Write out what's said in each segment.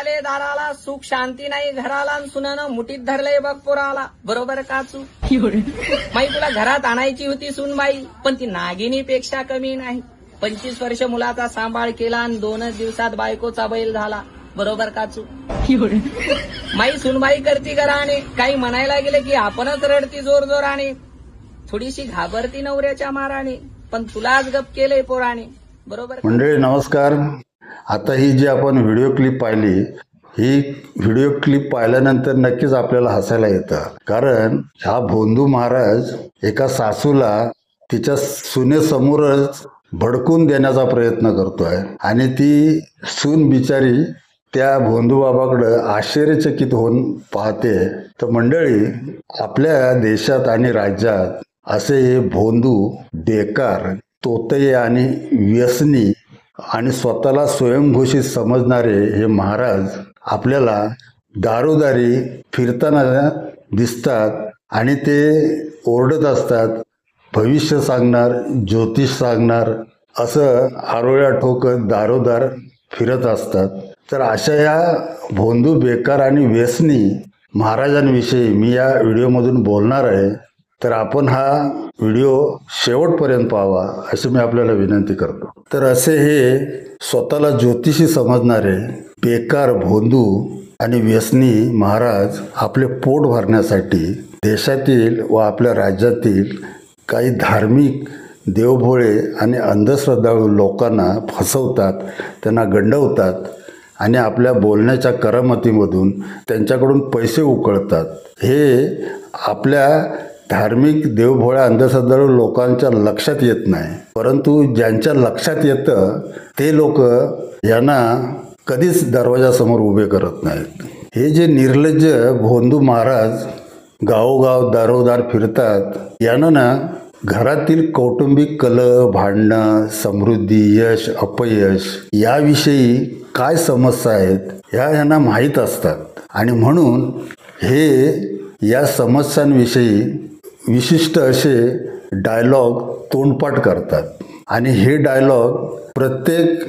आले दाराला, सुख शांती नाही घराला, सुनानं मुठीत धरलंय बघ पोराला. बरोबर काचू? माई तुला घरात आणायची होती सूनबाई, पण ती नागिनीपेक्षा कमी नाही. 25 वर्ष मुलाचा सांभाळ केला आणि 2च दिवसात बायकोचा बैल झाला. बरोबर काचू? माई सुनबाई करती घराने, काही म्हणायला गेले की आपणच रडती जोर जोराने. थोडीशी घाबरती नवऱ्याच्या माराने, पण तुलाच गप केलंय पोराने. बरोबर? मंडळी नमस्कार. आता ही जी आपण व्हिडिओ क्लिप पाहिली, ही व्हिडिओ क्लिप पाहिल्यानंतर नक्कीच आपल्याला हसायला येतं. कारण हा भोंदू महाराज एका सासूला तिच्या सुनेसमोरच भडकून देण्याचा प्रयत्न करतोय आणि ती सून बिचारी त्या भोंदू बाबाकडे आश्चर्यचकित होऊन पाहते. तर मंडळी, आपल्या देशात आणि राज्यात असे हे भोंदू, बेकार, तोतये आणि व्यसनी आणि स्वतःला स्वयंघोषित समजणारे हे महाराज आपल्याला दारोदारी फिरताना दिसतात आणि ते ओरडत असतात. भविष्य सांगणार, ज्योतिष सांगणार असं आरोळ्या ठोकत दारोदार फिरत असतात. तर अशा या भोंदू, बेकार आणि व्यसनी महाराजांविषयी मी या व्हिडिओमधून बोलणार आहे. तर आपण हा व्हिडिओ शेवटपर्यंत पाहावा अशी मी आपल्याला विनंती करतो. तर असे हे स्वतःला ज्योतिषी समजणारे बेकार भोंदू आणि व्यसनी महाराज आपले पोट भरण्यासाठी देशातील व आपल्या राज्यातील काही धार्मिक, देवभोळे आणि अंधश्रद्धाळू लोकांना फसवतात, त्यांना गंडवतात आणि आपल्या बोलण्याच्या करामतीमधून त्यांच्याकडून पैसे उकळतात. हे आपल्या धार्मिक, देवभोळ्या, अंधश्रद्धाळू लोकांच्या लक्षात येत नाही. परंतु ज्यांच्या लक्षात येतं ते लोक यांना कधीच दरवाजासमोर उभे करत नाहीत. हे जे निर्लज्ज भोंदू महाराज गावोगाव दारोदार फिरतात, यांना ना घरातील कौटुंबिक कलह, भांडणं, समृद्धी, यश, अपयश याविषयी काय समस्या आहेत यांना माहीत असतात आणि म्हणून हे या समस्यांविषयी विशिष्ट असे डायलॉग तोंडपाठ करतात आणि हे डायलॉग प्रत्येक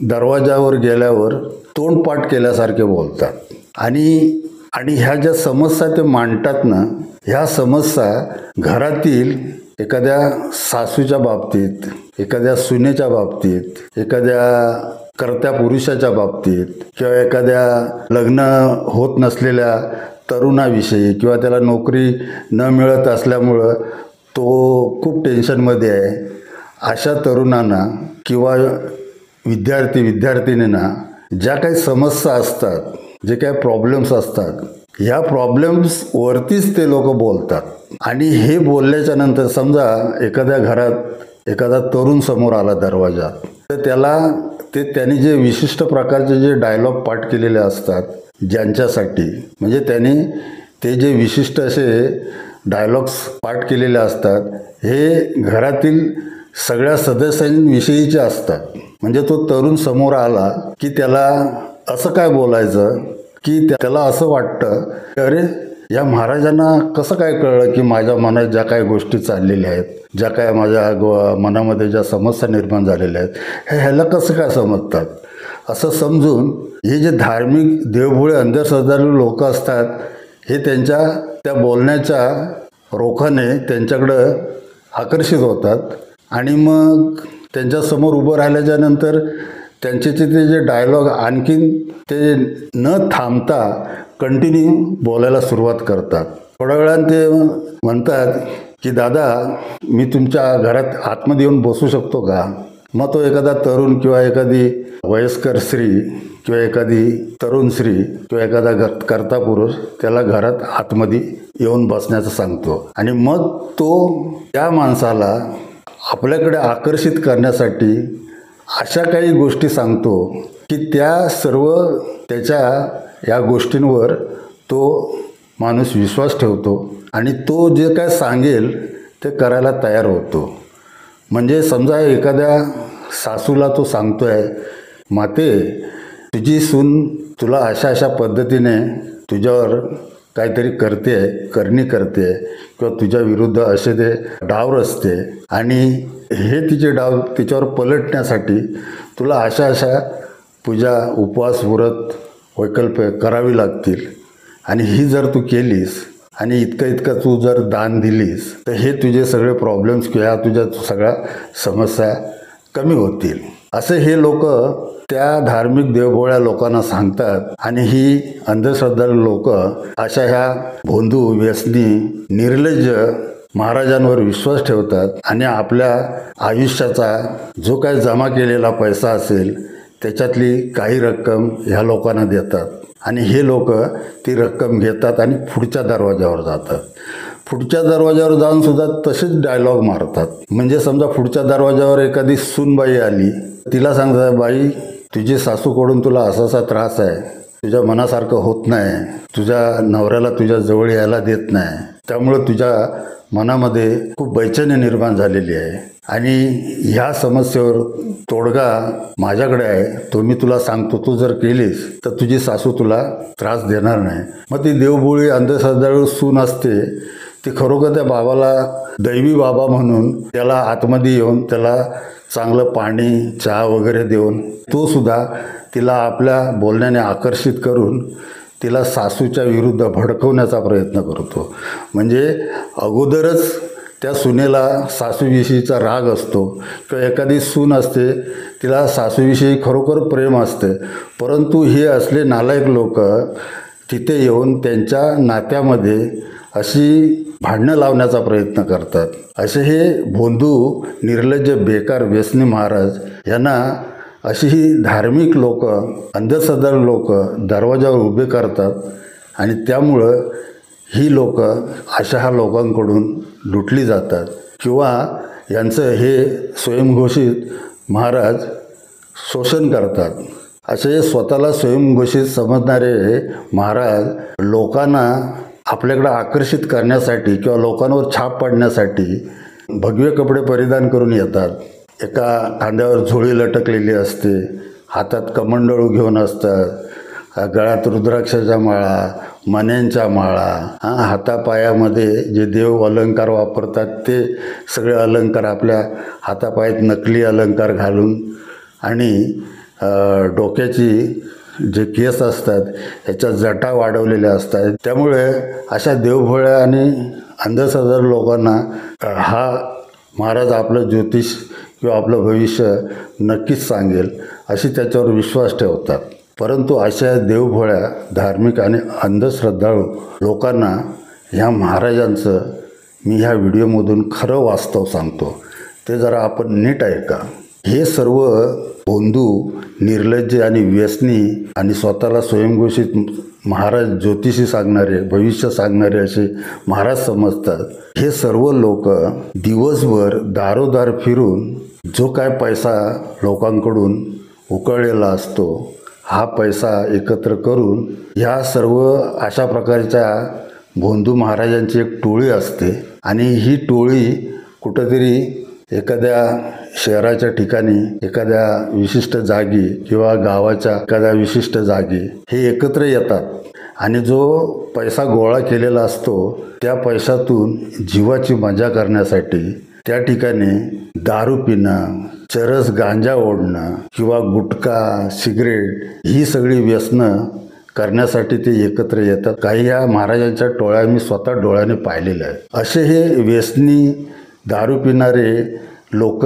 दरवाजावर गेल्यावर तोंडपाठ केल्यासारखे बोलतात आणि ह्या ज्या समस्या ते मांडतात ना, ह्या समस्या घरातील एखाद्या सासूच्या बाबतीत, एखाद्या सुनेच्या बाबतीत, एखाद्या कर्त्या पुरुषाच्या बाबतीत किंवा एखाद्या लग्न होत नसलेल्या तरुणाविषयी किंवा त्याला नोकरी न मिळत असल्यामुळं तो खूप टेन्शनमध्ये आहे, अशा तरुणांना किंवा विद्यार्थीनींना ज्या काही समस्या असतात, जे काही प्रॉब्लेम्स असतात, ह्या प्रॉब्लेम्सवरतीच ते लोक बोलतात. आणि हे बोलल्याच्या नंतर समजा एखाद्या घरात एखादा तरुण समोर आला दरवाजात, तर त्यांनी जे विशिष्ट प्रकारचे जे डायलॉग पाठ केलेले असतात ज्यांच्यासाठी, म्हणजे त्यांनी ते जे विशिष्ट असे डायलॉग्स पाठ केलेले असतात हे घरातील सगळ्या सदस्यांविषयीचे असतात. म्हणजे तो तरुण समोर आला की त्याला असं काय बोलायचं की त्याला असं वाटतं, अरे या महाराजांना कसं काय कळलं की माझ्या मनात ज्या काही गोष्टी चाललेल्या आहेत, ज्या काय माझ्या मनामध्ये ज्या समस्या निर्माण झालेल्या आहेत, ह्याला कसं काय समजतात. असं समजून हे जे धार्मिक, देवभोळे, अंधश्रद्धाळू लोक असतात हे त्यांच्या त्या बोलण्याच्या रोखाने त्यांच्याकडं आकर्षित होतात आणि मग त्यांच्यासमोर उभं राहिल्याच्या नंतर त्यांचे ते जे डायलॉग आणखीन ते न थांबता कंटिन्यू बोलायला सुरुवात करतात. थोड्या वेळानं ते म्हणतात की दादा, मी तुमच्या घरात आतमध्ये येऊन बसू शकतो का? मग तो एखादा तरुण किंवा एखादी वयस्कर स्त्री किंवा एखादी तरुण स्त्री किंवा एखादा कर्ता पुरुष त्याला घरात आतमध्ये येऊन बसण्याचं सांगतो आणि मग तो त्या माणसाला आपल्याकडे आकर्षित करण्यासाठी अशा काही गोष्टी सांगतो की त्या सर्व त्याच्या या गोष्टींवर तो माणूस विश्वास ठेवतो आणि तो जे काय सांगेल ते करायला तयार होतो. म्हणजे समजा एखाद्या सासूला तो सांगतोय, माते तुझी सून तुला अशा पद्धतीने तुझ्यावर काहीतरी करणी करते किंवा तुझ्या विरुद्ध असे ते डाव रचते आणि हे तिचे डाव तिच्यावर पलटण्यासाठी तुला अशा पूजा, उपवास, व्रत वैकल्पिक करावी लागतील आणि ही जर तू केलीस आणि इतकं तू जर दान दिलीस तर हे तुझे सगळे प्रॉब्लेम्स किंवा तुझ्या सगळ्या समस्या कमी होतील असे हे लोक त्या धार्मिक देवभोळ्या लोकांना सांगतात. आणि ही अंधश्रद्धाळू लोक अशा ह्या भोंदू व्यसनी निर्लज्ज महाराजांवर विश्वास ठेवतात आणि आपल्या आयुष्याचा जो काही जमा केलेला पैसा असेल त्याच्यातली काही रक्कम ह्या लोकांना देतात आणि हे लोक ती रक्कम घेतात आणि पुढच्या दरवाजावर जातात. पुढच्या दरवाजावर जाऊन सुद्धा तसेच डायलॉग मारतात. म्हणजे समजा पुढच्या दरवाजावर एखादी सूनबाई आली, तिला सांगतात, बाई तुझी सासूकडून तुला असा त्रास आहे, तुझ्या मनासारखं होत नाही, तुझ्या नवऱ्याला तुझ्या जवळ यायला देत नाही, त्यामुळं तुझ्या मनामध्ये खूप बेचैनी निर्माण झालेली आहे आणि ह्या समस्येवर तोडगा माझ्याकडे आहे, तो मी तुला सांगतो. तू जर केलीस तर तुझी सासू तुला त्रास देणार नाही. मग ती देवभोळी अंधश्रद्धाळू सून असते, ती खरोखर त्या बाबाला दैवी बाबा म्हणून त्याला आतमध्ये येऊन त्याला चांगलं पाणी चहा वगैरे देऊन तो सुद्धा तिला आपल्या बोलण्याने आकर्षित करून तिला सासूच्या विरुद्ध भडकवण्याचा प्रयत्न करतो. म्हणजे अगोदरच त्या सुनेला सासूविषयीचा राग असतो किंवा एखादी सून असते तिला सासूविषयी खरोखर प्रेम असते, परंतु हे असले नालायक लोक तिथे येऊन त्यांच्या नात्यामध्ये अशी भांडणं लावण्याचा प्रयत्न करतात. असे हे भोंदू निर्लज्ज बेकार व्यसनी महाराज यांना अशी ही धार्मिक लोक अंधश्रद्धाळू लोक दरवाजावर उभे करतात आणि त्यामुळं ही लोक अशा ह्या लोकांकडून लुटली जातात किंवा यांचं हे स्वयंघोषित महाराज शोषण करतात. असे स्वतःला स्वयंघोषित समजणारे महाराज लोकांना आपल्याकडे आकर्षित करण्यासाठी किंवा लोकांवर छाप पाडण्यासाठी भगवे कपडे परिधान करून येतात. एका खांद्यावर झोळी लटकलेली असते, हातात कमंडळू घेऊन असतात, गळ्यात रुद्राक्षाच्या माळा, मण्यांच्या माळा, हातापायामध्ये जे देव अलंकार वापरतात ते सगळे अलंकार आपल्या हातापायात नकली अलंकार घालून आणि डोक्याची जे केस असतात ह्याच्या जटा वाढवलेल्या असतात. त्यामुळे अशा देवभोळ्या आणि अंधश्रद्धाळू लोकांना हा महाराज आपलं ज्योतिष किंवा आपलं भविष्य नक्कीच सांगेल अशी त्याच्यावर विश्वास ठेवतात. परंतु अशा देवभोळ्या धार्मिक आणि अंधश्रद्धाळू लोकांना ह्या महाराजांचं मी ह्या व्हिडिओमधून खरं वास्तव सांगतो, ते जरा आपण नीट ऐका. हे सर्व भोंदू निर्लज्ज आणि व्यसनी आणि स्वतःला स्वयंघोषित महाराज ज्योतिषी सांगणारे भविष्य सांगणारे असे महाराज समजतात. हे सर्व लोक दिवसभर दारोदार फिरून जो काय पैसा लोकांकडून उकळलेला असतो हा पैसा एकत्र करून ह्या सर्व अशा प्रकारच्या भोंदू महाराजांची एक टोळी असते आणि ही टोळी कुठंतरी एखाद्या शहराच्या ठिकाणी एखाद्या विशिष्ट जागी किंवा गावाच्या एखाद्या विशिष्ट जागी हे एकत्र येतात आणि जो पैसा गोळा केलेला असतो त्या पैशातून जीवाची मजा करण्यासाठी त्या ठिकाणी दारू पिणं, चरस गांजा ओढणं किंवा गुटखा सिगरेट ही सगळी व्यसनं करण्यासाठी ते एकत्र येतात. काही या महाराजांच्या टोळ्या मी स्वतः डोळ्याने पाहिलेल्या आहेत. असे हे व्यसनी दारू पिणारे लोक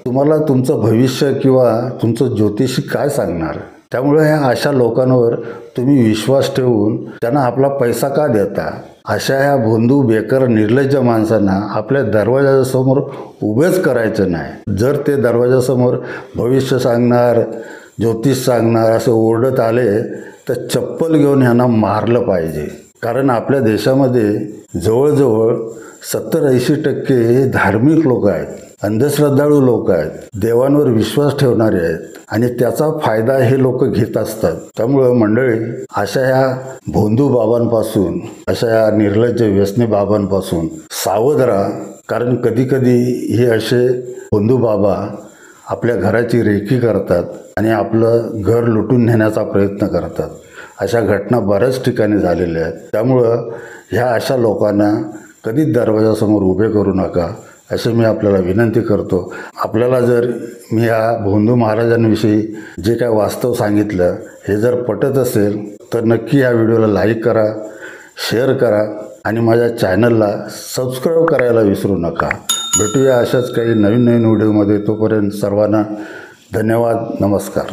तुम्हाला तुमचं भविष्य किंवा तुमचं ज्योतिषी काय सांगणार. त्यामुळे ह्या अशा लोकांवर तुम्ही विश्वास ठेवून त्यांना आपला पैसा का देता. अशा ह्या भोंदू बेकार निर्लज्ज माणसांना आपल्या दरवाजासमोर उभेच करायचं नाही. जर ते दरवाजासमोर भविष्य सांगणार ज्योतिष सांगणार असं ओरडत आले तर चप्पल घेऊन ह्यांना मारलं पाहिजे. कारण आपल्या देशामध्ये जवळजवळ 70-80% धार्मिक लोक आहेत, अंधश्रद्धाळू लोक आहेत, देवांवर विश्वास ठेवणारे आहेत आणि त्याचा फायदा हे लोक घेत असतात. त्यामुळं मंडळी अशा ह्या भोंदू बाबांपासून अशा ह्या निर्लज्ज व्यसनी बाबांपासून सावध राहा. कारण कधीकधी हे असे भोंदू बाबा आपल्या घराची रेखी करतात आणि आपलं घर लुटून नेण्याचा प्रयत्न करतात. अशा घटना बऱ्याच ठिकाणी झालेल्या आहेत. त्यामुळं ह्या अशा लोकांना कधीच दरवाजासमोर उभे करू नका अशी मी आपल्याला विनंती करतो. आपल्याला जर मी या भोंदू महाराजांविषयी जे काय वास्तव सांगितलं हे जर पटत असेल तर नक्की या व्हिडिओला लाईक करा, शेअर करा आणि माझ्या चॅनलला सबस्क्राईब करायला विसरू नका. भेटूया अशाच काही नवीन व्हिडिओमध्ये. तोपर्यंत सर्वांना धन्यवाद. नमस्कार.